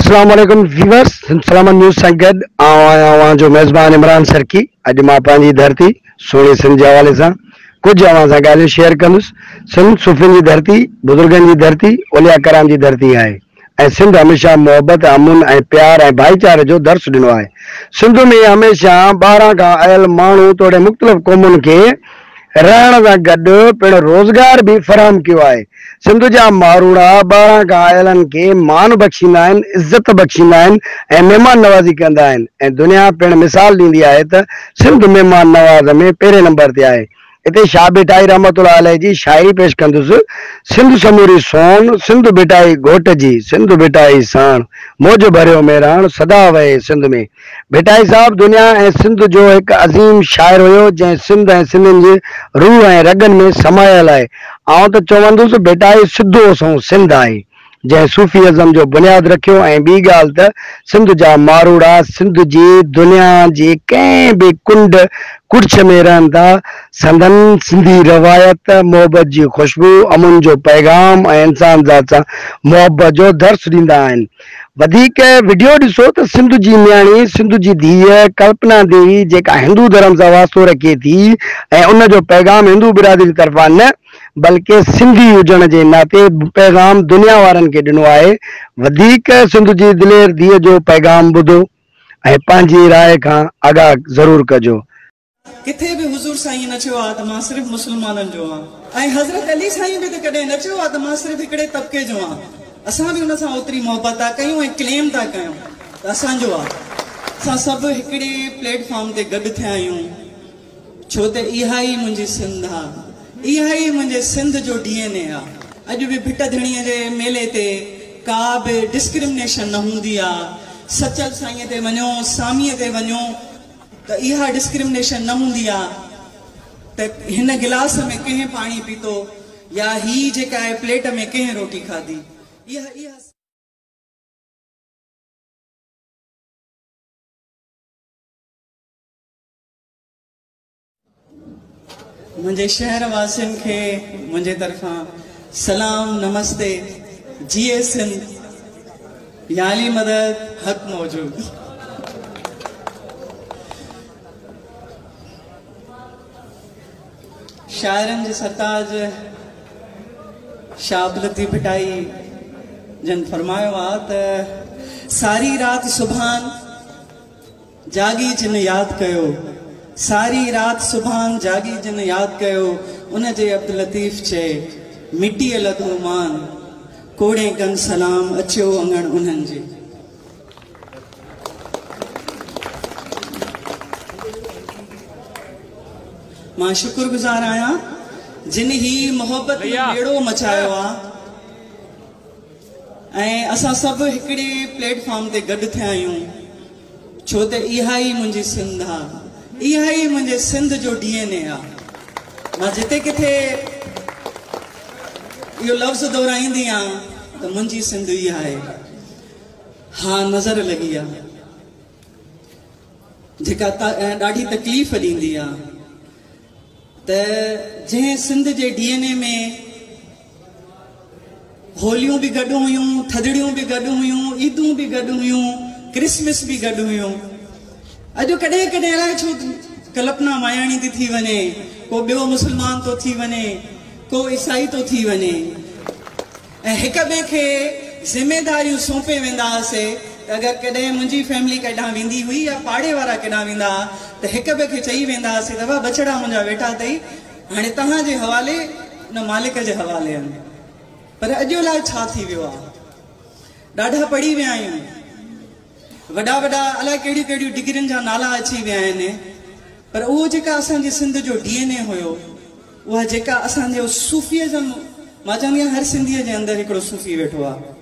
अस्सलाम वालेकुम व्यूअर्स, सलाम न्यूज़ सां गॾु आवां जो मेज़बान इमरान सरकी। अॼु मां पंहिंजी धरती सोने सिंध जे हवाले सां कुझु अवां सां ॻाल्हियूं शेयर कंदुसि। सिंध सूफ़ियुनि जी धरती, बुज़ुर्गनि जी धरती, औलिया कराम जी धरती आहे ऐं सिंध हमेशह मोहबत, अमुन ऐं प्यार ऐं भाईचारे जो दर्स ॾिनो आहे। सिंध में हमेशह 12 खां आयल माण्हू तोड़े मुख़्तलिफ़ क़ौमुनि खे रहण सां गॾु पिणु रोज़गार भी फराहम कियो आहे। सिंध जा मारूड़ा 12 खां आयलनि खे मान बख़्शींदा आहिनि, इज़त बख़्शींदा आहिनि ऐं महिमान नवाज़ी कंदा आहिनि ऐं दुनिया पिणु मिसाल ॾींदी आहे त सिंध महिमान नवाज़ में पहिरें नंबर ते आहे। इते शाह बिटाई रहमतुल्लाह अलैह जी शायरी पेश कंदुसि। सिंध समूरी सोन, सिंध बिटाई घोट जी, सिंध बिटाई साण, मौज भरियो मेरान सदा वहे सिंध में। बिटाई साहब दुनिया ऐं सिंध जो हिकु अज़ीम शाइर हुयो जंहिं सिंध ऐं सिंधियुनि जी रूह ऐं रगनि में समायल आहे। आउं त चवंदुसि बिटाई सिधो सो सिंध आहे जंहिं सूफ़ीज़म जो बुनियाद रखियो। ऐं ॿी ॻाल्हि त सिंध जा मारूड़ा सिंध जी दुनिया जी कंहिं बि कुंड कुर्छ में रहनि था। संदन सिंधी रवायत, मोहब्बत जी खुशबू, अमुन जो पैगाम ऐं इंसान ज़ात सां मोहब्बत जो दर्स ॾींदा आहिनि। वधीक वीडियो ॾिसो त सिंध जी न्याणी, सिंध जी धीअ कल्पना देवी जेका हिंदू धर्म सां वास्तो रखे थी ऐं उन जो पैगाम हिंदू बिरादरी तरफ़ां न बल्कि सिंधी हुजण जे नाते पैगाम दुनिया वारनि खे ॾिनो आहे। वधीक सिंध जी दिलेर धीअ जो पैगाम ॿुधो ऐं पंहिंजी राय खां आगाह ज़रूर कजो। किथे भी हुजूर साईं न चयो आहे त मां सिर्फ़ मुसलमाननि जो आहियां ऐं हज़रत अली साईं भी त कॾहिं न चयो आहे त मां सिर्फ़ हिकिड़े तबके जो आहियां। असां भी उन सां ओतिरी मोहबत था कयूं ऐं क्लेम था कयूं त असांजो आहे। असां सभु हिकिड़े प्लेटफॉर्म ते गॾु थिया आहियूं छो त इहा ई मुंहिंजी सिंध आहे, इहा ई मुंहिंजे सिंध जो DNA आहे। अॼु भी भिट धणीअ जे मेले ते का बि डिस्क्रिमिनेशन न हूंदी आहे। सचल साईं ते वञो, सामीअ ते वञो त इहा डिस्क्रिमिनेशन न हूंदी आहे त हिन गिलास में कंहिं पाणी पीतो या ही जेका आहे प्लेट में कंहिं रोटी खाधी। इहा मुझे शहर वासियों के मुझे तरफा सलाम, नमस्ते, जिए सिंध, याली मदद, हक मौजूद। शायरन जे सरताज शाह अब्दुल लतीफ़ भिटाई जन फरमायो आहे त सारी रात सुभान जागी जिन याद कयो, सारी रात सुभान जागी जिन याद कयो। उन जे अब्दुल लतीफ़ चए मिट्टी लधो मान, कोड़े कन सलाम अचो अंगण उन्हनि जे। मां शुक्रगुजार आहियां जिन ही मोहब्बत में बेड़ो मचायो आहे ऐं असां सभु हिकिड़े प्लेटफॉर्म ते गॾु थिया आहियूं छो त इहा ई मुंहिंजी सिंध आहे, इहा ई मुंहिंजे सिंध जो DNA आहे। मां जिते किथे इहो लफ़्ज़ दोहराईंदी आहियां त मुंहिंजी सिंध इहा आहे। हा नज़र लॻी आहे जेका ॾाढी तकलीफ़ ॾींदी आहे त जंहिं सिंध जे DNA में होलियूं भी गॾु हुयूं, थदड़ियूं भी गॾु हुयूं, ईदूं भी गॾु हुयूं, क्रिसमस भी गॾु हुयूं। अॼु कॾहिं कॾहिं अलाए छो कल्पना मायाणी थी वञे, को ॿियो मुस्लमान तो थी वञे, को ईसाई तो थी वञे ऐं हिक ॿिए खे ज़िम्मेदारियूं सौंपे वेंदा हुआसीं। अगर कॾहिं मुंहिंजी फैमिली कॾां वेंदी हुई या पाड़े वारा कॾां वेंदा त हिक ॿिए खे चई वेंदा हुआसीं त वाह बछड़ा मुंहिंजा वेठा अथई, हाणे तव्हां जे हवाले न मालिक जे हवाले आहिनि। पर अॼु लाइ छा थी वियो आहे, ॾाढा पढ़ी विया आहियूं, वॾा वॾा अलाए कहिड़ियूं कहिड़ियूं डिग्रियुनि जा नाला अची विया आहिनि, पर उहो जेका असांजी सिंध जो DNA हुयो, उहा जेका असांजो सूफ़ीज़म, मां चवंदी आहियां हर सिंधीअ जे अंदरि हिकिड़ो सूफ़ी वेठो आहे,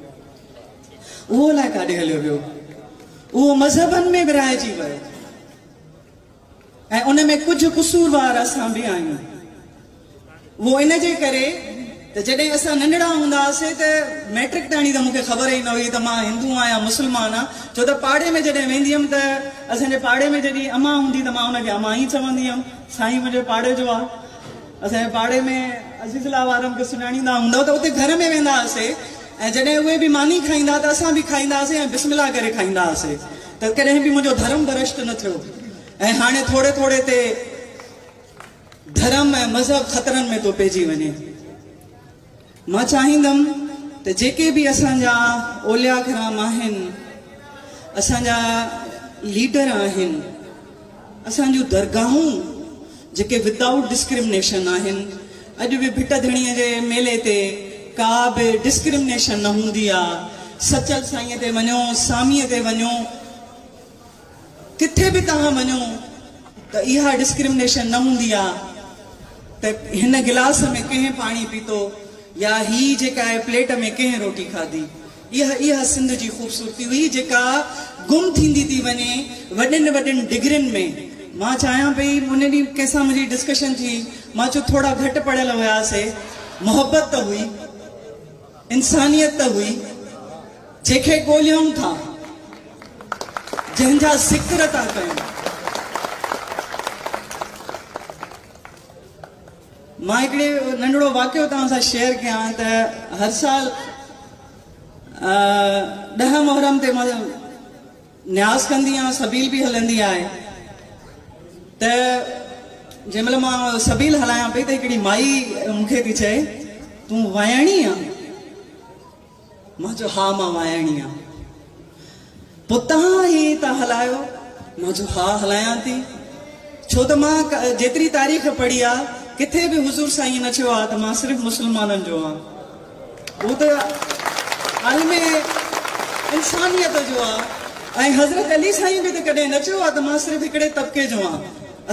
उहो लाइ काॾे हलियो वियो, उहो मज़हबनि में विराइजी वियो ऐं उन में कुझु कसूरवार असां बि आहियूं। उहो इन जे करे त जॾहिं असां नंढड़ा हूंदा हुआसीं त मैट्रिक ताणी त मूंखे ख़बर ई न हुई त मां हिंदू आहियां मुस्लमान आहियां, छो त पाड़े में जॾहिं वेंदी हुअमि त असांजे पाड़े में जॾहिं अम्मा हूंदी त मां हुनखे अम्मा ई चवंदी हुअमि, साईं मुंहिंजे पाड़े जो आहे। असांजे पाड़े में अज़ीज़ला वारनि खे सुञाणींदा हूंदव त उते घर में वेंदा हुआसीं ऐं जॾहिं उहे बि मानी खाईंदा त असां बि खाईंदासीं ऐं बिस्मिल्लाह करे खाईंदासीं त कॾहिं बि मुंहिंजो धर्म भ्रष्ट न थियो। ऐं हाणे थोरे थोरे ते धर्म ऐं मज़हब ख़तरनि में थो पइजी वञे। मां चाहींदमि त जेके बि असांजा ओलिया कराम आहिनि, असांजा लीडर आहिनि, असांजूं दरगाहूं जेके विदाउट डिस्क्रिमिनेशन आहिनि, अॼु बि भिट धणीअ जे मेले ते का बि डिस्क्रिमिनेशन न हूंदी आहे। सचल साईंअ ते वञो, सामीअ ते वञो, किथे बि तव्हां वञो त इहा डिस्क्रिमिनेशन न हूंदी आहे त हिन गिलास में कंहिं पाणी पीतो या ही जेका आहे प्लेट में कंहिं रोटी खाधी। इहा सिंध जी ख़ूबसूरती हुई जेका गुम थींदी थी वञे वॾनि वॾनि डिग्रियुनि में। मां चाहियां पई, उन ॾींहुं कंहिंसां मुंहिंजी डिस्कशन थी, मां चयो थोरा घटि पढ़ियल हुयासीं, मोहबत त हुई, इंसानियत त हुई, जंहिंखे ॻोल्हियूं था, जंहिंजा ज़िक्र था कयूं। मां हिकिड़े नंढड़ो वाक़ियो तव्हां सां शेयर कयां त हर साल 10 मुहर्रम ते मां न्यास कंदी आहियां, सबील बि हलंदी आहे। त जंहिंमहिल मां सबील हलायां पई त हिकिड़ी माई मूंखे थी चए, तूं वायाणी आहे? मां चयो हा मां वायाणी आहियां। पोइ तव्हां ही था हलायो? मां चयो हा हलायां थी। छो त मां जेतिरी तारीख़ पढ़ी आहे, किथे बि हुज़ूर साईं न चयो आहे त मां सिर्फ़ु मुस्लमाननि जो आहियां। उहो त आलिमे इंसानियत जो आहे। ऐं हज़रत अली साईं बि त कॾहिं न चयो आहे त मां सिर्फ़ु हिकिड़े तबिके जो आहियां।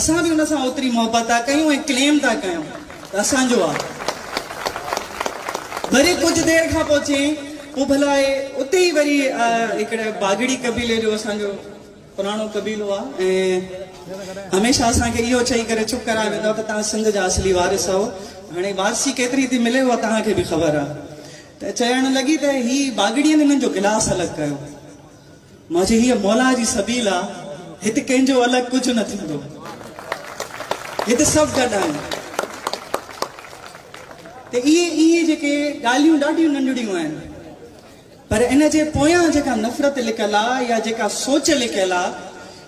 असां बि हुन सां ओतिरी मोहबत था कयूं ऐं क्लेम था कयूं त असांजो आहे। वरी कुझु देरि खां पोइ चई, पोइ भला उते ई वरी हिकिड़े बागड़ी कबीले जो असांजो पुराणो कबीलो आहे ऐं हमेशह असांखे इहो चई करे चुप कराए वेंदो आहे त तव्हां सिंध जा असली वारिस आहियो। हाणे वारसी केतिरी थी मिले उहा तव्हांखे बि ख़बर आहे। त चवणु लॻी त ही बागड़ियुनि हिननि जो गिलास अलॻि कयो। मां चयो हीअ मौला जी सबील आहे, हिते कंहिंजो अलॻि कुझु न थींदो, हिते सभु गॾु आहिनि। त इहे जेके ॻाल्हियूं ॾाढियूं नंढड़ियूं आहिनि, पर इन जे पोयां जेका नफ़रत लिकियल आहे या जेका सोच लिकियल आहे,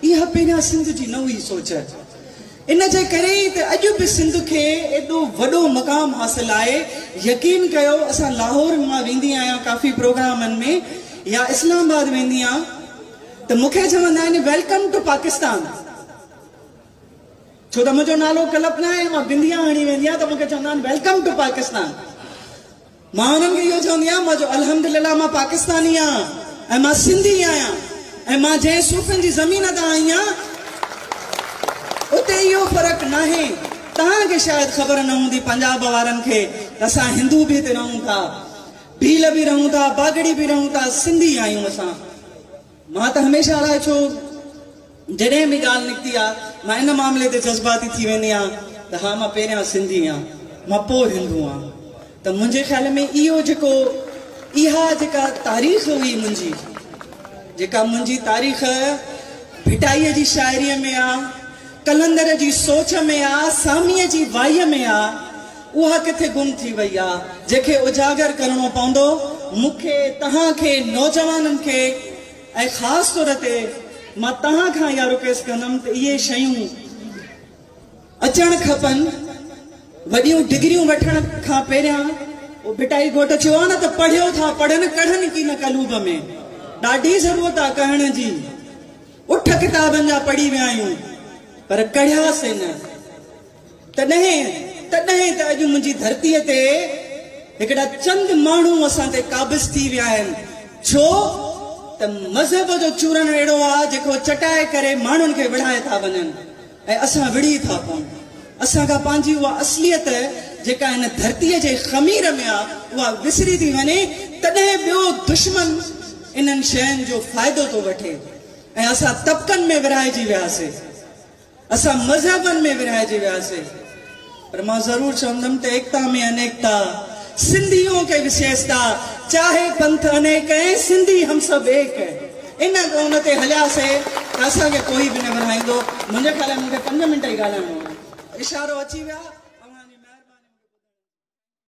इहा पहिरियां सिंध जी न हुई सोच। इन जे करे त अॼु बि सिंध खे एॾो वॾो मक़ाम हासिल आहे। यकीन कयो, असां लाहौर मां वेंदी आहियां काफ़ी प्रोग्रामनि में या इस्लामाबाद वेंदी आहियां त मूंखे चवंदा आहिनि वेलकम टू पाकिस्तान। छो त मुंहिंजो नालो कल्पना आहे, मां बिंदिया हणी वेंदी आहियां त मूंखे चवंदा आहिनि वेलकम टू पाकिस्तान। मां हुननि खे इहो चवंदी आहियां, मां जो अल्हम्दुलिल्लाह मां पाकिस्तानी आहियां ऐं मां सिंधी आहियां ऐं मां जंहिं सूफ़नि जी ज़मीन तां आई आहियां उते इहो फ़र्क़ु न आहे। तव्हांखे शायदि ख़बर न हूंदी पंजाब वारनि खे त असां हिंदू बि हिते रहूं था, भील बि रहूं था, बागड़ी बि रहूं था, सिंधी आहियूं असां। मां त हमेशह अलाए छो जॾहिं बि ॻाल्हि निकिती आहे मां इन मामले ते जज़्बाती थी वेंदी आहियां त हा मां पहिरियां सिंधी आहियां, मां पोइ हिंदू आहियां। त मुंहिंजे ख़्याल में इहो जेको इहा जेका तारीख़ हुई मुंहिंजी, जेका मुंहिंजी तारीख़ भिटाईअ जी शाइरीअ में आहे, कलंदर जी सोच में आहे, सामीअ जी वाईअ में आहे, उहा किथे गुम थी वई आहे, जंहिंखे उजागर करणो पवंदो मूंखे, तव्हांखे, नौजवाननि खे। ऐं ख़ासि तौर ते मां तव्हां खां इहा रिक्वेस्ट कंदमि त इहे शयूं अचणु खपनि। वॾियूं डिग्रियूं वठण खां पहिरियां भिटाई घोट चयो आहे न त पढ़ियो था पढ़नि कढ़नि की न कलूब में। ॾाढी ज़रूरत आहे कहण जी। उठ किताबनि जा पढ़ी विया आहियूं पर कढ़ियासीं न। तॾहिं त अॼु मुंहिंजी धरतीअ ते हिकिड़ा चंद माण्हू असां ते क़ाबिज़ थी विया आहिनि। छो त मज़हब जो चूरन अहिड़ो आहे जेको चटाए करे माण्हुनि खे विढ़ाए था वञनि ऐं असां विढ़ी था पऊं। असां खां पंहिंजी उहा असलियत जेका हिन धरतीअ जे ख़मीर में आहे उहा विसरी थी वञे। तॾहिं ॿियो दुश्मन इन्हनि शयुनि जो फ़ाइदो थो वठे ऐं असां तबक़नि में विरहाइजी वियासीं, असां मज़हबनि में विरहाइजी वियासीं। पर मां ज़रूरु चवंदमि त एकता में अनेकता, सिंधियों के विशेषता, चाहे पंथ अनेक है, सिंधी हम सब एक है। इन उन ते हलियासीं त असांखे कोई बि न विरहाईंदो। मुंहिंजे ख़्याल में मूंखे 5 मिंट ई ॻाल्हाइणो, इशारो अची विया।